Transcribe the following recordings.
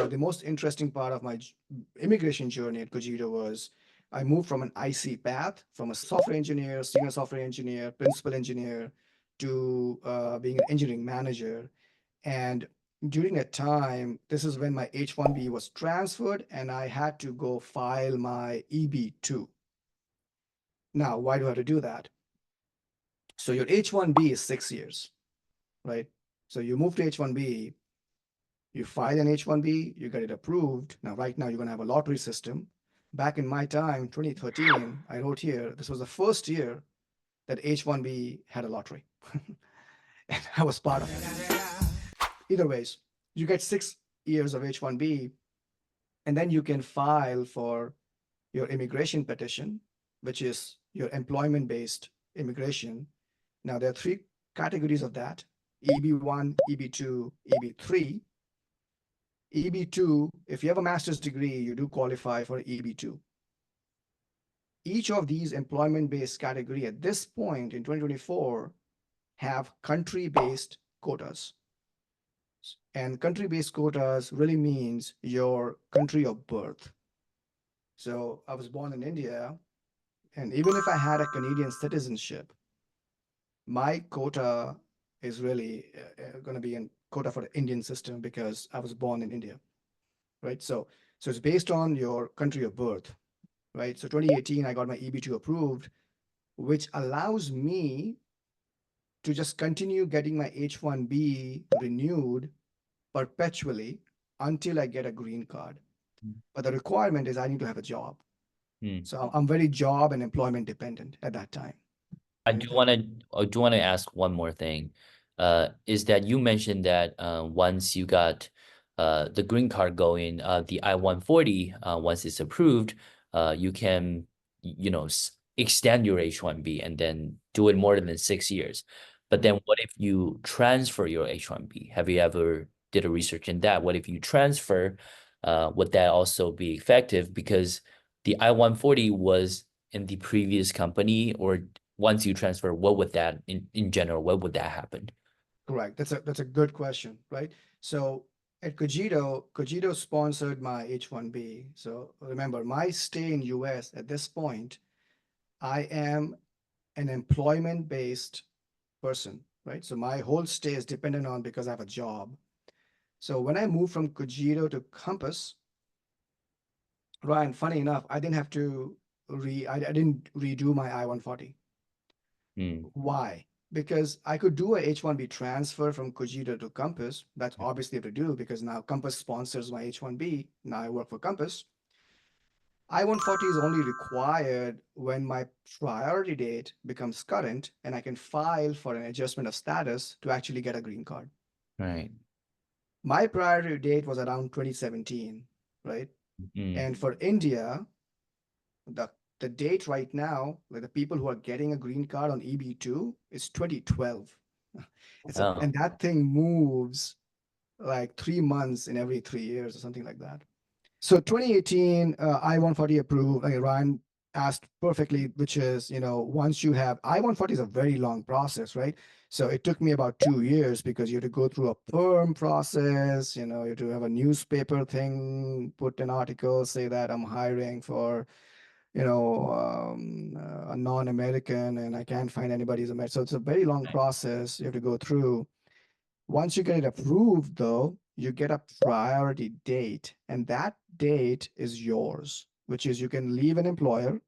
the most interesting part of my immigration journey at Cogito was I moved from an IC path, from a software engineer, senior software engineer, principal engineer, to being an engineering manager. And during that time, this is when my H1B was transferred and I had to go file my EB2. Now, why do I have to do that? So your H1B is 6 years, right? So you move to H1B, you file an H1B, you get it approved. Now, right now, you're going to have a lottery system. Back in my time, 2013, I wrote here, this was the first year that H1B had a lottery. And I was part of it. Either ways, you get 6 years of H1B, and then you can file for your immigration petition, which is your employment-based immigration. Now, there are three categories of that: EB1, EB2, EB3. EB2, if you have a master's degree, you do qualify for EB2. Each of these employment-based category at this point in 2024 have country-based quotas. And country-based quotas really means your country of birth. So I was born in India, and even if I had a Canadian citizenship, my quota is really going to be a quota for the Indian system because I was born in India, right? So it's based on your country of birth, right? So 2018, I got my EB2 approved, which allows me to just continue getting my H1B renewed perpetually until I get a green card. But the requirement is I need to have a job. So I'm very job and employment dependent at that time. I do want to ask one more thing. Is that you mentioned that once you got the green card going, the I-140, once it's approved, you can, extend your H-1B and then do it more than 6 years. But then what if you transfer your H-1B? Have you ever did a research in that? What if you transfer? Would that also be effective? Because the I-140 was in the previous company, or once you transfer, what would that in general, what would that happen? Correct. That's a good question, right? So at Cogito sponsored my H1B. So remember, my stay in US at this point, I am an employment-based person, right? So my whole stay is dependent on because I have a job. So when I moved from Cogito to Compass, Ryan, funny enough, I didn't have to I didn't redo my I-140. Why? Because I could do a H1B transfer from Cogito to Compass. That's obviously to do because now Compass sponsors my H1B. Now I work for Compass. I-140 is only required when my priority date becomes current and I can file for an adjustment of status to actually get a green card. Right. My priority date was around 2017, right? And for India, the date right now, like the people who are getting a green card on EB2 is 2012. And that thing moves like 3 months in every 3 years or something like that. So 2018, I-140 approved, like Ryan asked perfectly, which is, once you have I-140 is a very long process, right? So it took me about 2 years because you have to go through a perm process, you have to have a newspaper thing, put an article, say that I'm hiring for, a non-American and I can't find anybody who's American. So it's a very long process you have to go through. Once you get it approved, though, you get a priority date, and that date is yours, which is you can leave an employer,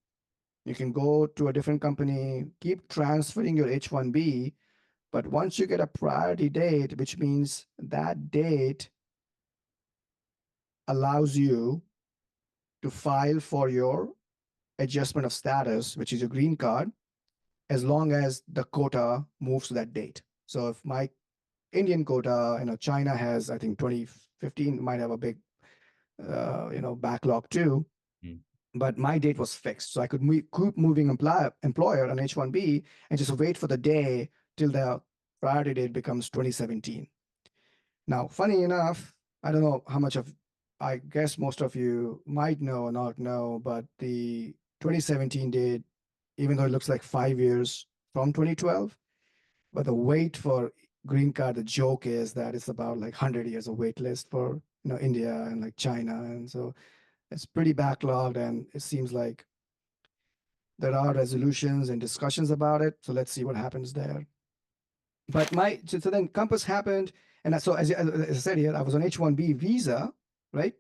you can go to a different company, keep transferring your H1B, but once you get a priority date, which means that date allows you to file for your adjustment of status, which is your green card, as long as the quota moves to that date. So if my Indian quota, China has, I think 2015 might have a big, backlog too. But my date was fixed. So I could keep moving employer on H1B and just wait for the day till the priority date becomes 2017. Now, funny enough, I don't know how much I guess most of you might know or not know, but the 2017 date, even though it looks like 5 years from 2012, but the wait for green card, the joke is that it's about like 100 years of wait list for India and like China, and so it's pretty backlogged, and it seems like there are resolutions and discussions about it. So let's see what happens there. But so then Compass happened, and so as I said here, I was on H1B visa, right?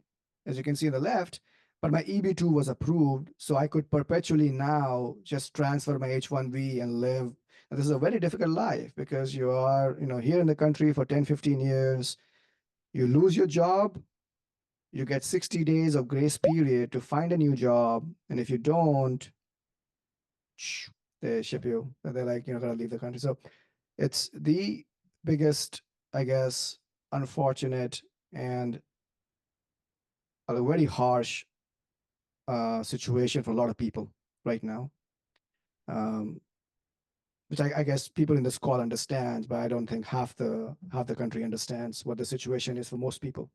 As you can see on the left, but my EB2 was approved, so I could perpetually now just transfer my H1B and live. And this is a very difficult life because you are, here in the country for 10, 15 years. You lose your job, you get 60 days of grace period to find a new job, and if you don't, they ship you. They're like, gotta leave the country. So it's the biggest, I guess, unfortunate and a very harsh situation for a lot of people right now, um, which I guess people in this call understand, but I don't think half the country understands what the situation is for most people.